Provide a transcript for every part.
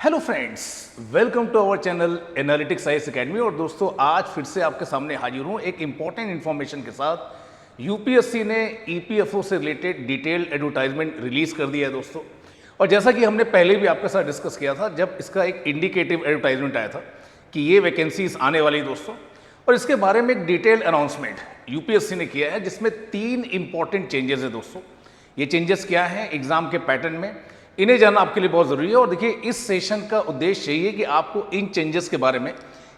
Hello friends, welcome to our channel analytics IAS academy. और दोस्तों, आज फिर से आपके सामने हाजिर हूँ एक इंपॉर्टेंट इन्फॉर्मेशन के साथ। यूपीएससी ने ईपीएफओ से रिलेटेड डिटेल्ड एडवर्टाइजमेंट रिलीज कर दिया है दोस्तों। और जैसा कि हमने पहले भी आपके साथ डिस्कस किया था, जब इसका एक इंडिकेटिव एडवर्टाइजमेंट आया था कि ये वैकेंसीज आने वाली दोस्तों, और इसके बारे में एक डिटेल्ड अनाउंसमेंट यूपीएससी ने किया है जिसमें 3 इंपॉर्टेंट चेंजेस है दोस्तों। ये चेंजेस क्या हैं एग्जाम के पैटर्न में, इन्हें जानना आपके लिए बहुत ज़रूरी है। और देखिए, इस सेशन का उद्देश्य यही है कि आपको इन चेंजेस के बारे में,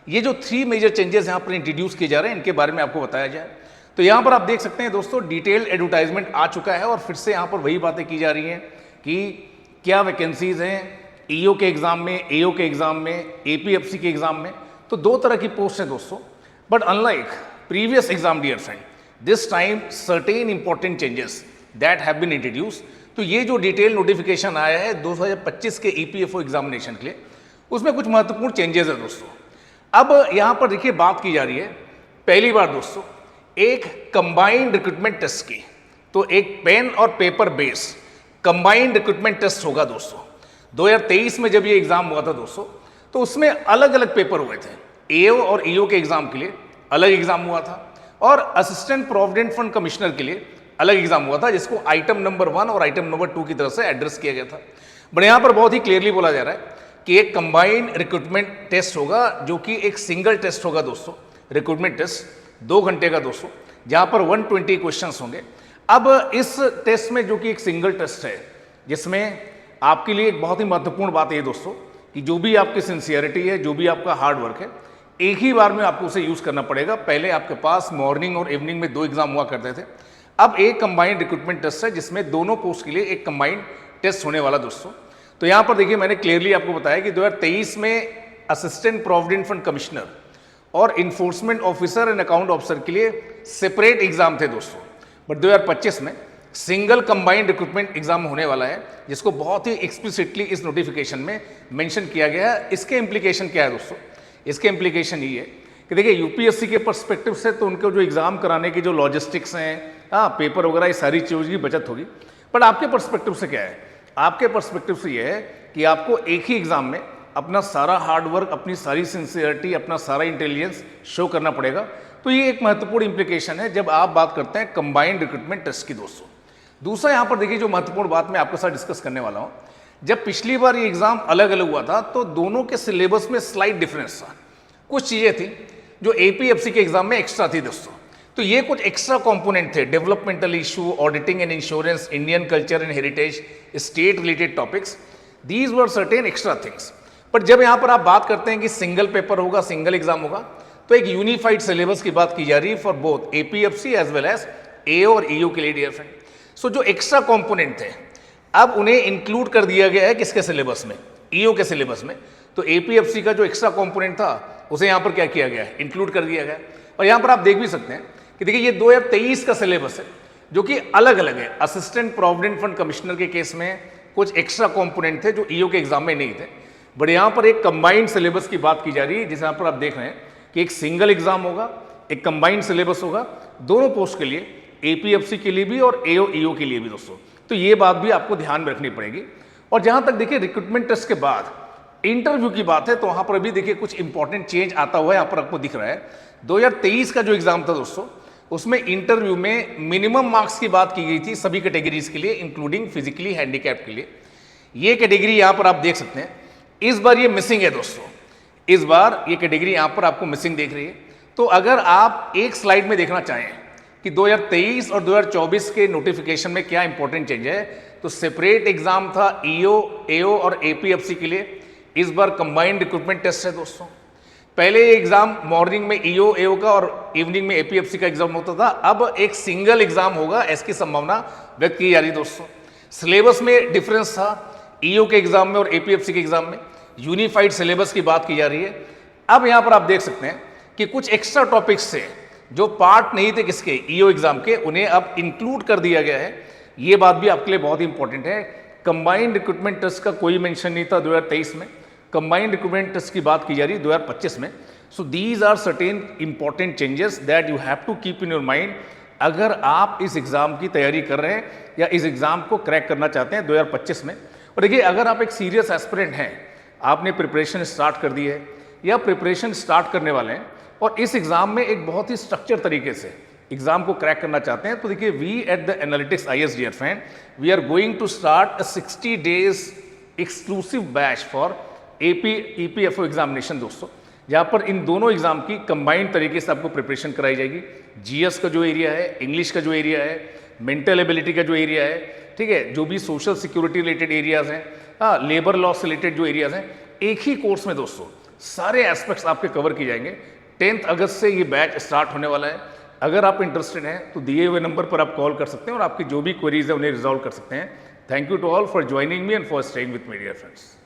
ये जो 3 मेजर चेंजेस यहाँ पर इंट्रोड्यूस किए जा रहे हैं, इनके बारे में आपको बताया जाए। तो यहाँ पर आप देख सकते हैं दोस्तों, डिटेल्ड एडवर्टाइजमेंट आ चुका है और फिर से यहाँ पर वही बातें की जा रही हैं कि क्या वैकेंसीज हैं ईओ के एग्जाम में, एओ के एग्जाम में, एपीएफसी के एग्जाम में। तो 2 तरह की पोस्ट है दोस्तों। But unlike previous exam dear friend, this time certain important changes that have been introduce. तो ये जो डिटेल नोटिफिकेशन आया है 2025 के ईपीएफओ एग्जामिनेशन के लिए, उसमें कुछ महत्वपूर्ण चेंजेस है दोस्तों। अब यहाँ पर देखिए, बात की जा रही है पहली बार दोस्तों एक कंबाइंड रिक्रूटमेंट टेस्ट की। तो एक पेन और paper base combined recruitment test होगा दोस्तों। 2023 में जब ये एग्जाम हुआ था दोस्तों, तो उसमें अलग अलग पेपर हुए थे। एओ और ईओ के एग्जाम के लिए अलग एग्जाम हुआ था, और असिस्टेंट प्रोविडेंट फंड कमिश्नर के लिए अलग एग्जाम हुआ था, जिसको आइटम नंबर 1 और आइटम नंबर 2 की तरफ से एड्रेस किया गया था। बट यहाँ पर बहुत ही क्लियरली बोला जा रहा है कि एक कंबाइंड रिक्रूटमेंट टेस्ट होगा, जो कि एक सिंगल टेस्ट होगा दोस्तों। रिक्रूटमेंट टेस्ट 2 घंटे का दोस्तों, जहाँ पर 120 क्वेश्चंस होंगे। अब इस टेस्ट में, जो कि एक सिंगल टेस्ट है, जिसमें आपके लिए एक बहुत ही महत्वपूर्ण बात है दोस्तों कि जो भी आपकी सिंसियरिटी है, जो भी आपका हार्ड वर्क है, एक ही बार में आपको उसे यूज़ करना पड़ेगा। पहले आपके पास मॉर्निंग और इवनिंग में 2 एग्जाम हुआ करते थे, अब एक कंबाइंड रिक्रूटमेंट टेस्ट है जिसमें दोनों पोस्ट के लिए एक कंबाइंड टेस्ट होने वाला दोस्तों। तो यहाँ पर देखिए, मैंने क्लियरली आपको बताया कि 2023 में असिस्टेंट प्रोविडेंट फंड कमिश्नर और enforcement officer and account officer के लिए सेपरेट एग्जाम थे दोस्तों। बट 2025 में सिंगल कंबाइंड रिक्रूटमेंट एग्जाम होने वाला है, जिसको बहुत ही एक्सप्लिसिटली इस नोटिफिकेशन में मेंशन किया गया है। इसके इम्प्लीकेशन क्या है दोस्तों? इसके इम्प्लीकेशन ये है कि देखिए, यूपीएससी के पर्सपेक्टिव से तो उनको जो एग्जाम कराने की जो लॉजिस्टिक्स हैं, पेपर वगैरह, ये सारी चीज़ों की बचत होगी। बट आपके पर्सपेक्टिव से क्या है? आपके पर्सपेक्टिव से ये है कि आपको एक ही एग्जाम में अपना सारा हार्डवर्क, अपनी सारी सिंसियरिटी, अपना सारा इंटेलिजेंस शो करना पड़ेगा। तो ये एक महत्वपूर्ण इंप्लीकेशन है जब आप बात करते हैं कंबाइंड रिक्रूटमेंट टेस्ट की दोस्तों। दूसरा यहाँ पर देखिए, जो महत्वपूर्ण बात मैं आपके साथ डिस्कस करने वाला हूँ, जब पिछली बार ये एग्जाम अलग अलग हुआ था तो दोनों के सिलेबस में स्लाइट डिफरेंस था। कुछ चीज़ें थी जो एपीएफसी के एग्जाम में एक्स्ट्रा थी दोस्तों। तो ये कुछ एक्स्ट्रा कंपोनेंट थे, developmental issue, auditing and insurance, Indian culture and heritage, state related topics, these were certain extra things. But जब यहाँ पर आप बात करते हैं कि सिंगल पेपर होगा, सिंगल एग्जाम होगा, तो एक यूनिफाइड सिलेबस की बात की जा रही है for both APFC as well as AO और ईओ के लिए डियर फ्रेंड। सो जो एक्स्ट्रा कंपोनेंट थे, अब उन्हें इंक्लूड कर दिया गया है किसके सिलेबस में? ईओ के सिलेबस में। तो एपीएफसी का जो एक्स्ट्रा कंपोनेंट था, उसे यहाँ पर क्या किया गया है? इंक्लूड कर दिया गया। और यहाँ पर आप देख भी सकते हैं कि देखिए, ये 2023 का सिलेबस है, जो कि अलग अलग है। असिस्टेंट प्रोविडेंट फंड कमिश्नर के केस में कुछ एक्स्ट्रा कंपोनेंट थे जो ईओ के एग्जाम में नहीं थे। बट यहाँ पर एक कंबाइंड सिलेबस की बात की जा रही है, जिसे यहाँ पर आप देख रहे हैं कि एक सिंगल एग्जाम होगा, एक कंबाइंड सिलेबस होगा दोनों पोस्ट के लिए, एपीएफसी के लिए भी और एओ ईओ के लिए भी दोस्तों। तो ये बात भी आपको ध्यान में रखनी पड़ेगी। और जहाँ तक देखिए रिक्रूटमेंट टेस्ट के बाद इंटरव्यू की बात है, तो वहाँ पर भी देखिए कुछ इंपॉर्टेंट चेंज आता हुआ है, यहाँ पर आपको दिख रहा है। 2023 का जो एग्जाम था दोस्तों, उसमें इंटरव्यू में मिनिमम मार्क्स की बात की गई थी सभी कैटेगरीज के लिए, इंक्लूडिंग फिजिकली हैंडीकैप के लिए। ये कैटेगरी यहाँ पर आप देख सकते हैं, इस बार ये मिसिंग है दोस्तों। इस बार ये कैटेगरी यहाँ पर आपको मिसिंग देख रही है। तो अगर आप एक स्लाइड में देखना चाहें कि 2023 और 2024 के नोटिफिकेशन में क्या इंपॉर्टेंट चेंज है, तो सेपरेट एग्जाम था ईओ, एओ और एपीएफसी के लिए। इस बार कंबाइंड रिक्रूटमेंट टेस्ट है दोस्तों। पहले एग्जाम मॉर्निंग में ईओ, एओ का और इवनिंग में एपीएफसी का एग्जाम होता था। अब एक सिंगल एग्जाम होगा, ऐसी संभावना व्यक्त की जा रही दोस्तों। सिलेबस में डिफरेंस था ईओ के एग्जाम में और एपीएफसी के एग्जाम में। यूनिफाइड सिलेबस की बात की जा रही है। अब यहाँ पर आप देख सकते हैं कि कुछ एक्स्ट्रा टॉपिक्स थे जो पार्ट नहीं थे किसके, ईओ एग्जाम के, उन्हें अब इंक्लूड कर दिया गया है। ये बात भी आपके लिए बहुत इंपॉर्टेंट है। कंबाइंड रिक्रूटमेंट टेस्ट का कोई मेंशन नहीं था 2023 में, कंबाइंड रिक्रूटमेंट टेस्ट की बात की जा रही है 2025 में। So these are certain important changes that you have to keep in your mind अगर आप इस एग्जाम की तैयारी कर रहे हैं या इस एग्जाम को क्रैक करना चाहते हैं 2025 में। और देखिए, अगर आप एक सीरियस एस्पिरेंट हैं आपने प्रिपरेशन स्टार्ट कर दी है या प्रिपरेशन स्टार्ट करने वाले हैं और इस एग्ज़ाम में एक बहुत ही स्ट्रक्चर तरीके से एग्ज़ाम को क्रैक करना चाहते हैं, तो देखिए we at the analytics IAS dear friend, we are going to start a 60 days exclusive batch for AP EPFO examination दोस्तों, जहाँ पर इन दोनों एग्जाम की कंबाइंड तरीके से आपको प्रिपरेशन कराई जाएगी। GS का जो एरिया है, इंग्लिश का जो एरिया है, मेंटल एबिलिटी का जो एरिया है, ठीक है, जो भी सोशल सिक्योरिटी रिलेटेड एरियाज हैं, हाँ, लेबर लॉ से रिलेटेड जो एरियाज हैं, एक ही कोर्स में दोस्तों सारे एस्पेक्ट्स आपके कवर किए जाएंगे। 10 अगस्त से ये बैच स्टार्ट होने वाला है। अगर आप इंटरेस्टेड हैं तो दिए हुए नंबर पर आप कॉल कर सकते हैं और आपकी जो भी क्वेरीज है उन्हें रिजॉल्व कर सकते हैं। Thank you to all for joining me and for staying with me dear friends.